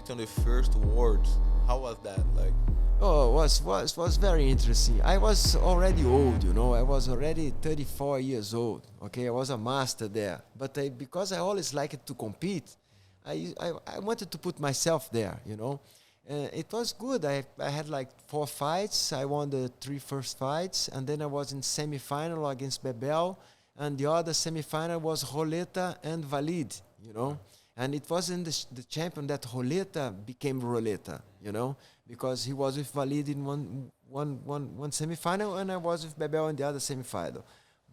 compete on the first worlds. How was that? Like, Oh, was very interesting. I was already old, you know. I was already 34 years old. Okay, I was a master there. But because I always liked to compete, I wanted to put myself there, you know. It was good. I had like 4 fights. I won the 3 first fights, and then I was in semi-final against Bebel, and the other semi-final was Roleta and Valid, you know. And it wasn't the champion that Roleta became Roleta, you know, because he was with Valid in one semi-final, and I was with Bebel in the other semi-final.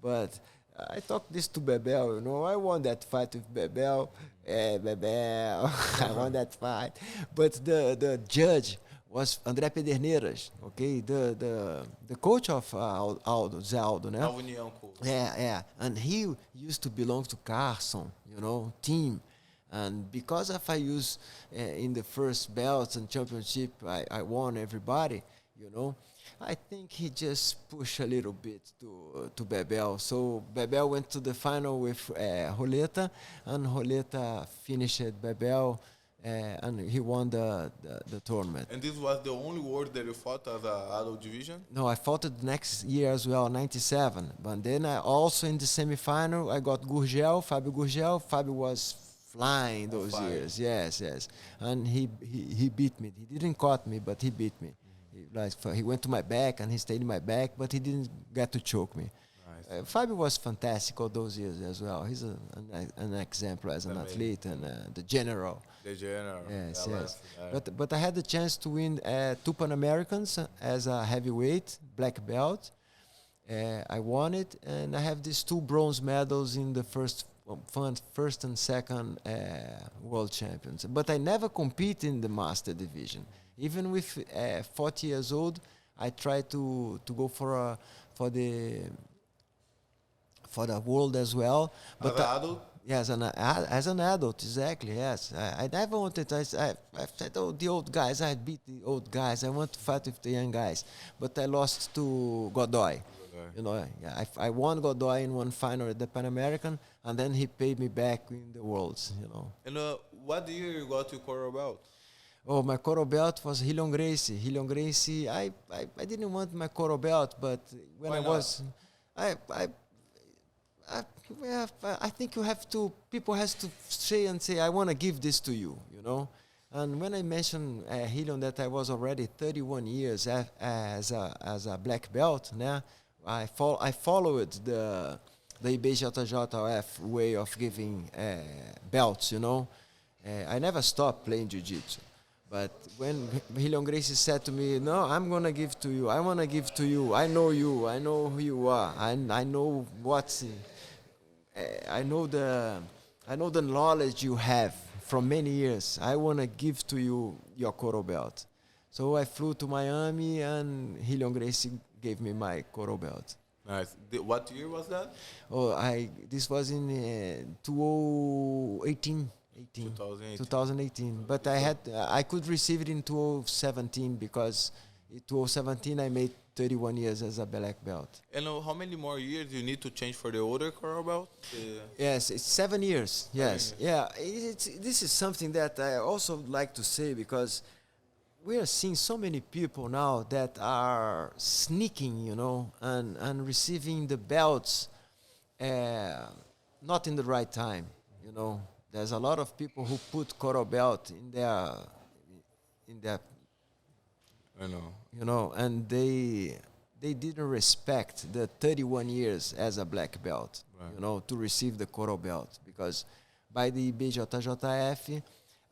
But I talked this to Bebel, you know, I won that fight with Bebel. Bebel, I won that fight. But the judge was André Pederneiras, okay, the coach of Aldo, Zé Aldo, né? a união cool. Yeah, yeah. And he used to belong to Carson, you know, team. And because if I use in the first belts and championship, I won everybody, you know. I think he just pushed a little bit to Bebel. So Bebel went to the final with Roleta, and Roleta finished Bebel, and he won the tournament. And this was the only world that you fought as a adult division? No, I fought it next year as well, 97. But then I also in the semifinal, I got Gurgel, Fabio Gurgel. Fabio was flying those years. Yes, yes. And he beat me. He didn't caught me, but he beat me. He went to my back and he stayed in my back, but he didn't get to choke me. Nice. Fabio was fantastic all those years as well. He's an example as an athlete and the general. The general. Yes, Yeah, yes. like- But I had the chance to win 2 Pan-Americans as a heavyweight, black belt. I won it, and I have these 2 bronze medals in the first and second world champions. But I never compete in the master division. Even with 40 years old, I try to go for the world as well. But As an adult? yes, as an adult, exactly. Yes, I never wanted. I said, oh, the old guys. I beat the old guys. I want to fight with the young guys, but I lost to Godoy. You know, yeah, I won Godoy in one final at the Pan American, and then he paid me back in the Worlds. You know. And what year you got your coral belt? Oh, my coral belt was Hillion Gracie. Hillion Gracie. I didn't want my coral belt, but when Why I not? was, I think you have to. People has to say, I want to give this to you. You know. And when I mentioned Hillion that I was already 31 years as a black belt, né? I followed the IBJJF way of giving belts, you know. I never stopped playing jiu-jitsu. But when Hillion Gracie said to me, no, I'm going to give to you. I want to give to you. I know you. I know who you are. I know what's... I know the knowledge you have from many years. I want to give to you your coral belt. So I flew to Miami, and Hillion Gracie gave me my coral belt. Nice. What year was that? Oh, this was in 2018. 2018. But I could receive it in 2017 because in 2017 I made 31 years as a black belt. And how many more years you need to change for the older coral belt? Yes, it's 7 years. Yes, yeah. This is something that I also like to say because we are seeing so many people now that are sneaking, you know, and receiving the belts not in the right time, you know. There's a lot of people who put coral belt in their I know. you know, and they didn't respect the 31 years as a black belt, Right. you know, to receive the coral belt, because by the BJJF,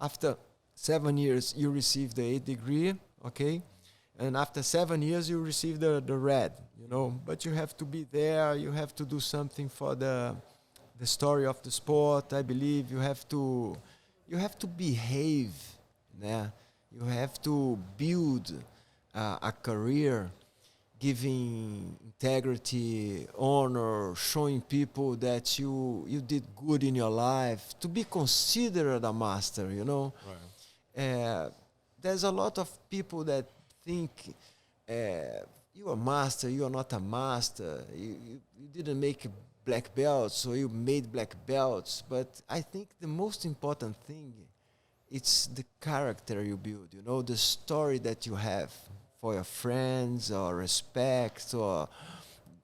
after 7 years you receive the 8th degree, okay, and after 7 years you receive the red, you know, but you have to be there, you have to do something for the story of the sport. I believe you have to behave, yeah. You have to build a career, giving integrity, honor, showing people that you did good in your life, to be considered a master, you know. Right. There's a lot of people that think you are master, you are not a master, you didn't make black belts, so you made black belts. But I think the most important thing it's the character you build, you know, the story that you have for your friends, or respect, or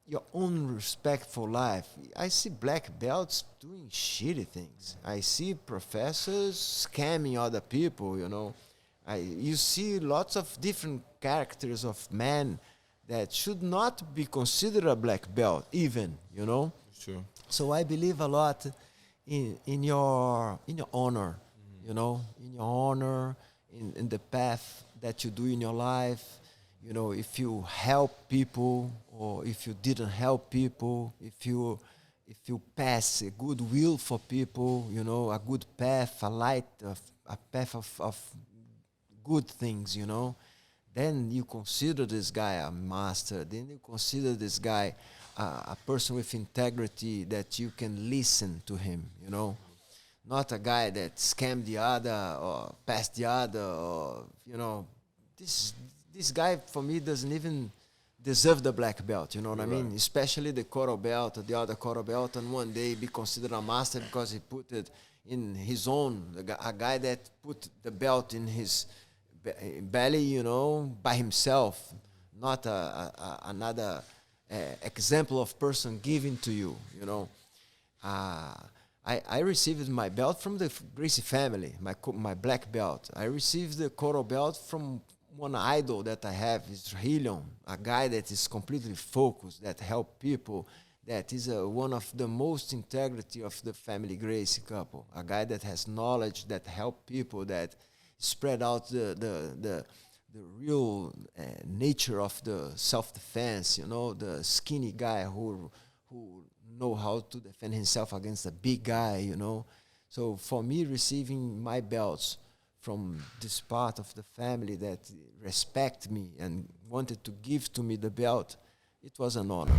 your own respect for life. I see black belts doing shitty things. I see professors scamming other people, you know. You see lots of different characters of men that should not be considered a black belt, even, you know. Sure. So I believe a lot in your honor, you know, in your honor, in the path that you do in your life. You know, if you help people, or if you didn't help people, if you pass a good will for people, you know, a good path, a path of good things, you know, then you consider this guy a master. Then you consider this guy a person with integrity, that you can listen to him, you know, not a guy that scammed the other or passed the other, or, you know, this this guy for me doesn't even deserve the black belt, you know what I mean? Especially the coral belt, or the other coral belt, and one day be considered a master because he put it in his own, a guy that put the belt in his belly, you know, by himself, not another example of person giving to you, you know. I received my belt from the Gracie family, my black belt. I received the coral belt from one idol that I have, is Herriot, a guy that is completely focused, that help people, that is one of the most integrity of the family Gracie couple, a guy that has knowledge, that help people, that spread out the real nature of the self-defense, you know, the skinny guy who know how to defend himself against a big guy, you know. So for me, receiving my belts from this part of the family that respect me and wanted to give to me the belt, it was an honor.